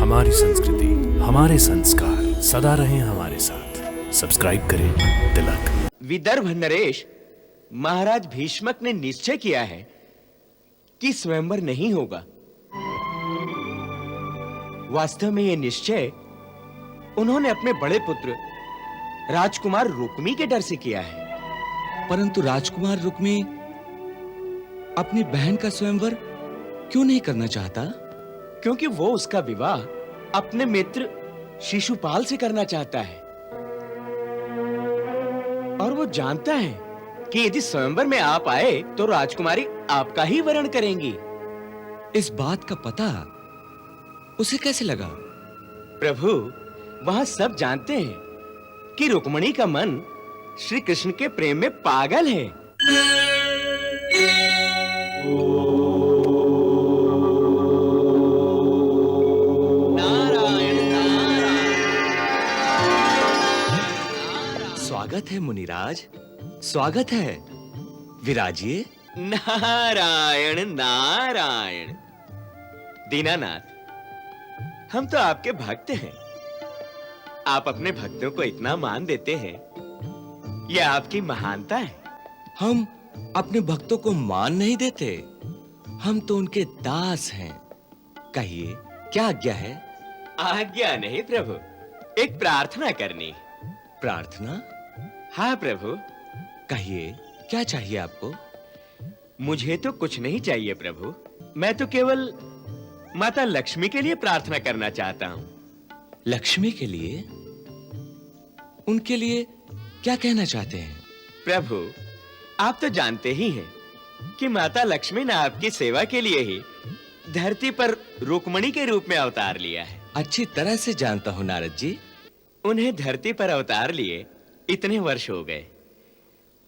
हमारी संस्कृति, हमारे संस्कार सदा रहें हमारे साथ। सब्सक्राइब करें तिलक। विदर्भ नरेश, महाराज भीष्मक ने निश्चय किया है कि स्वयंवर नहीं होगा। वास्तव में यह निश्चय उन्होंने अपने बड़े पुत्र राजकुमार रुक्मी के डर से किया है। परंतु राजकुमार रुक्मी अपनी बहन का स्वयंवर क्यों नहीं करना चाहता? क्योंकि वो उसका विवाह अपने मित्र शिशुपाल से करना चाहता है और वो जानता है कि यदि स्वयंवर में आप आए तो राजकुमारी आपका ही वरण करेंगी। इस बात का पता उसे कैसे लगा? प्रभु, वहां सब जानते हैं कि रुक्मिणी का मन श्री कृष्ण के प्रेम में पागल है। स्वागत है मुनिराज, स्वागत है। विराजिए। नारायण नारायण। दीनानाथ, हम तो आपके भक्त हैं। आप अपने भक्तों को इतना मान देते हैं, यह आपकी महानता है। हम अपने भक्तों को मान नहीं देते, हम तो उनके दास हैं। कहिए, क्या आज्ञा है? आज्ञा नहीं प्रभु, एक प्रार्थना करनी। प्रार्थना? हाँ प्रभु। कहिए, क्या चाहिए आपको? मुझे तो कुछ नहीं चाहिए प्रभु, मैं तो केवल माता लक्ष्मी के लिए प्रार्थना करना चाहता हूँ। लक्ष्मी के लिए? उनके लिए क्या कहना चाहते हैं? प्रभु, आप तो जानते ही हैं कि माता लक्ष्मी ने आपकी सेवा के लिए ही धरती पर रुक्मिणी के रूप में अवतार लिया है। अच्छी तरह से जानता हूं नारद जी। उन्हें धरती पर अवतार लिए इतने वर्ष हो गए,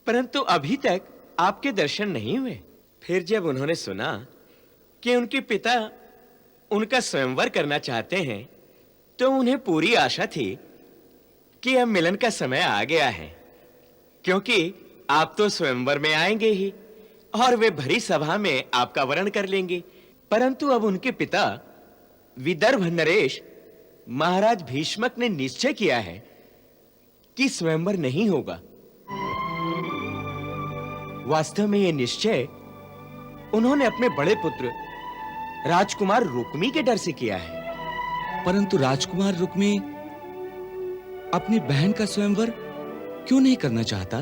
परंतु अभी तक आपके दर्शन नहीं हुए। फिर जब उन्होंने सुना कि उनके पिता उनका स्वयंवर करना चाहते हैं, तो उन्हें पूरी आशा थी कि अब मिलन का समय आ गया है, क्योंकि आप तो स्वयंवर में आएंगे ही और वे भरी सभा में आपका वरण कर लेंगे। परंतु अब उनके पिता विदर्भ नरेश महाराज भीष्मक ने निश्चय किया है कि स्वयंवर नहीं होगा। वास्तव में यह निश्चय उन्होंने अपने बड़े पुत्र राजकुमार रुक्मी के डर से किया है। परंतु राजकुमार रुक्मी अपनी बहन का स्वयंवर क्यों नहीं करना चाहता?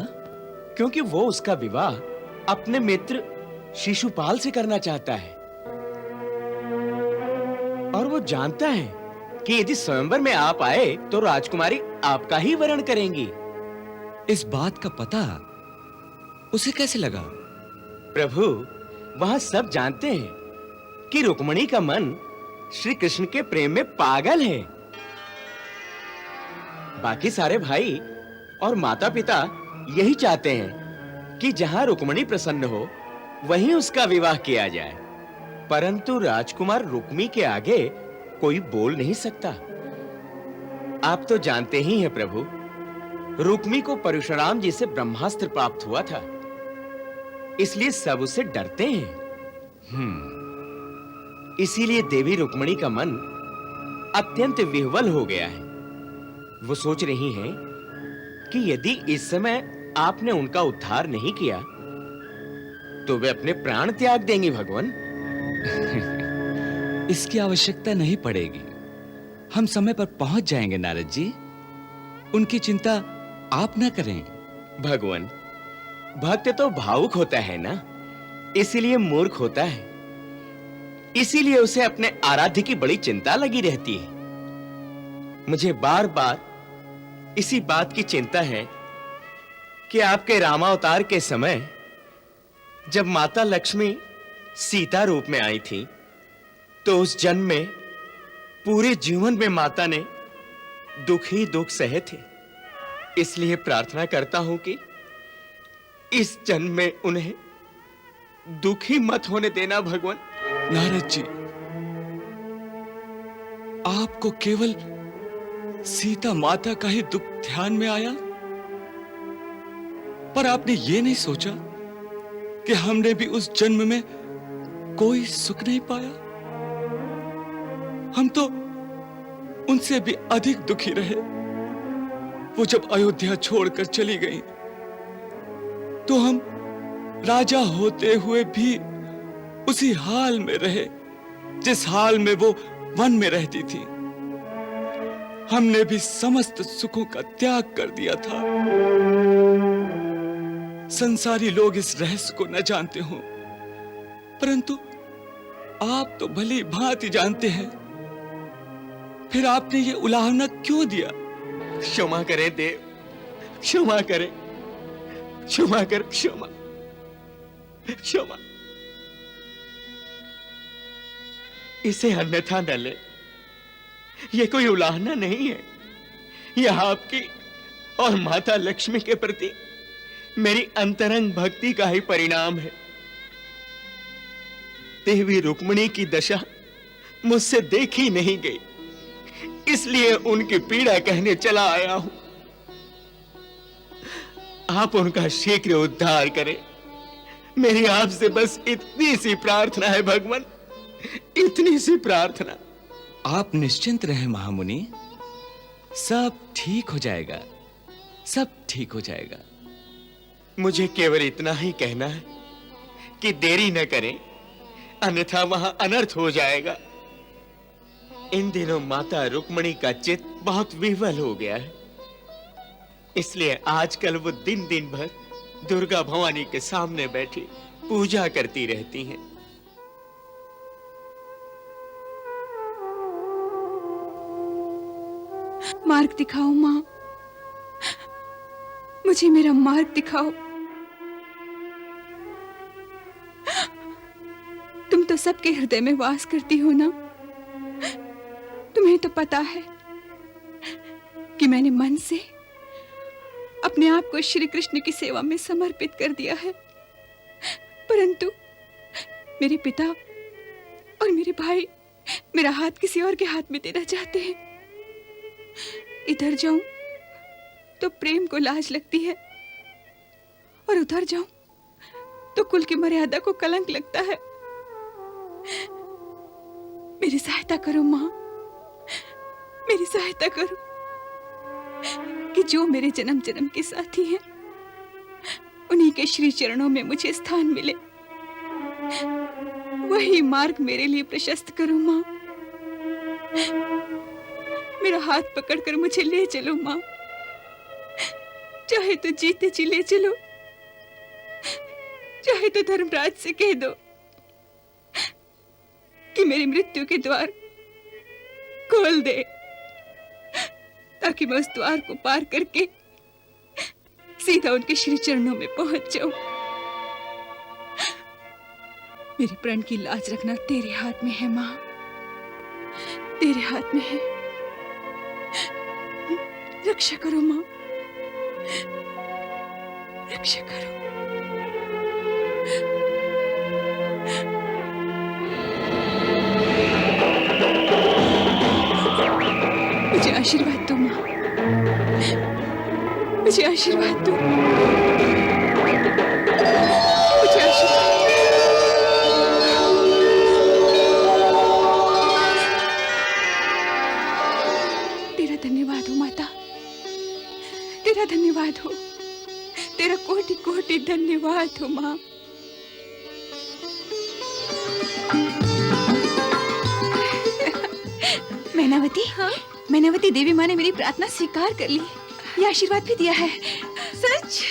क्योंकि वो उसका विवाह अपने मित्र शिशुपाल से करना चाहता है और वो जानता है कि यदि स्वयंवर में आप आए तो राजकुमारी आपका ही वरण करेंगी। इस बात का पता उसे कैसे लगा? प्रभु, वहां सब जानते हैं कि रुक्मिणी का मन श्री कृष्ण के प्रेम में पागल है। बाकी सारे भाई और माता-पिता यही चाहते हैं कि जहां रुक्मिणी प्रसन्न हो वहीं उसका विवाह किया जाए, परंतु राजकुमार रुक्मी के आगे कोई बोल नहीं सकता। आप तो जानते ही हैं प्रभु, रुक्मी को परशुराम जी से ब्रह्मास्त्र प्राप्त हुआ था, इसलिए सब उससे डरते हैं। इसीलिए देवी रुक्मिणी का मन अत्यंत विह्वल हो गया है। वो सोच रही हैं कि यदि इस समय आपने उनका उद्धार नहीं किया तो वे अपने प्राण त्याग देंगी। भगवान, इसकी आवश्यकता नहीं पड़ेगी, हम समय पर पहुंच जाएंगे नारद जी। उनकी चिंता आप ना करें। भगवान, भक्त तो भावुक होता है ना, इसीलिए मूर्ख होता है। इसीलिए उसे अपने आराध्य की बड़ी चिंता लगी रहती है। मुझे बार-बार इसी बात की चिंता है कि आपके रामावतार के समय जब माता लक्ष्मी सीता रूप में आई थी, तो उस जन्म में पूरे जीवन में माता ने दुख ही दुख सहे थे। इसलिए प्रार्थना करता हूं कि इस जन्म में उन्हें दुख ही मत होने देना। भगवान। नारद जी, आपको केवल सीता माता का ही दुख ध्यान में आया, पर आपने ये नहीं सोचा कि हमने भी उस जन्म में कोई सुख नहीं पाया। हम तो उनसे भी अधिक दुखी रहे। वो जब अयोध्या छोड़कर चली गई तो हम राजा होते हुए भी उसी हाल में रहे जिस हाल में वो वन में रहती थी। हमने भी समस्त सुखों का त्याग कर दिया था। संसारी लोग इस रहस्य को न जानते हो, परंतु आप तो भली भांति जानते हैं। फिर आपने ये उलाहना क्यों दिया? क्षमा करें देव, क्षमा करें, क्षमा कर, क्षमा, क्षमा। इसे अन्यथा न ले, यह कोई उलाहना नहीं है। यह आपकी और माता लक्ष्मी के प्रति मेरी अंतरंग भक्ति का ही परिणाम है। देवी रुक्मिणी की दशा मुझसे देखी नहीं गई, इसलिए उनकी पीड़ा कहने चला आया हूं। आप उनका शीघ्र उद्धार करें। मेरी आपसे बस इतनी सी प्रार्थना है भगवान, इतनी सी प्रार्थना। आप निश्चिंत रहें महामुनि, सब ठीक हो जाएगा, सब ठीक हो जाएगा। मुझे केवल इतना ही कहना है कि देरी न करें, अन्यथा वहां अनर्थ हो जाएगा। इन दिनों माता रुक्मिणी का चित्त बहुत विह्वल हो गया है, इसलिए आजकल वो दिन दिन भर दुर्गा भवानी के सामने बैठी पूजा करती रहती हैं। मार्ग दिखाओ मां, मुझे मेरा मार्ग दिखाओ। तुम तो सबके हृदय में वास करती हो ना। तुम्हें तो पता है कि मैंने मन से अपने आप को श्री कृष्ण की सेवा में समर्पित कर दिया है, परंतु मेरे पिता और मेरे भाई मेरा हाथ किसी और के हाथ में देना चाहते हैं। इधर जाऊं तो प्रेम को लाज लगती है, और उधर जाऊं तो कुल की मर्यादा को कलंक लगता है। मेरी सहायता करो मां, मेरी सहायता करो कि जो मेरे जन्म जन्म के साथी हैं उन्हीं के श्री चरणों में मुझे स्थान मिले। वही मार्ग मेरे लिए प्रशस्त करो मां। मेरा हाथ पकड़कर मुझे ले चलो मां, चाहे तो जीते जी ले चलो, चाहे तो धर्मराज से कह दो कि मेरी मृत्यु के द्वार खोल दे, ताकि मैं उस द्वार को पार करके सीधा उनके श्री चरणों में पहुंच जाऊं। मेरे प्रण की लाज रखना तेरे हाथ में है मां, तेरे हाथ में है। रक्षा करो मां, रक्षा करो। मुझे आशीर्वाद दो मां, मुझे आशीर्वाद दो, मुझे आशीर्वाद। तेरा धन्यवाद हो माता, तेरा धन्यवाद हो, तेरा कोटि कोटि धन्यवाद हो मां। मैनावती, हाँ? मैनावती देवी माँ ने मेरी प्रार्थना स्वीकार कर ली, ये आशीर्वाद भी दिया है। सच?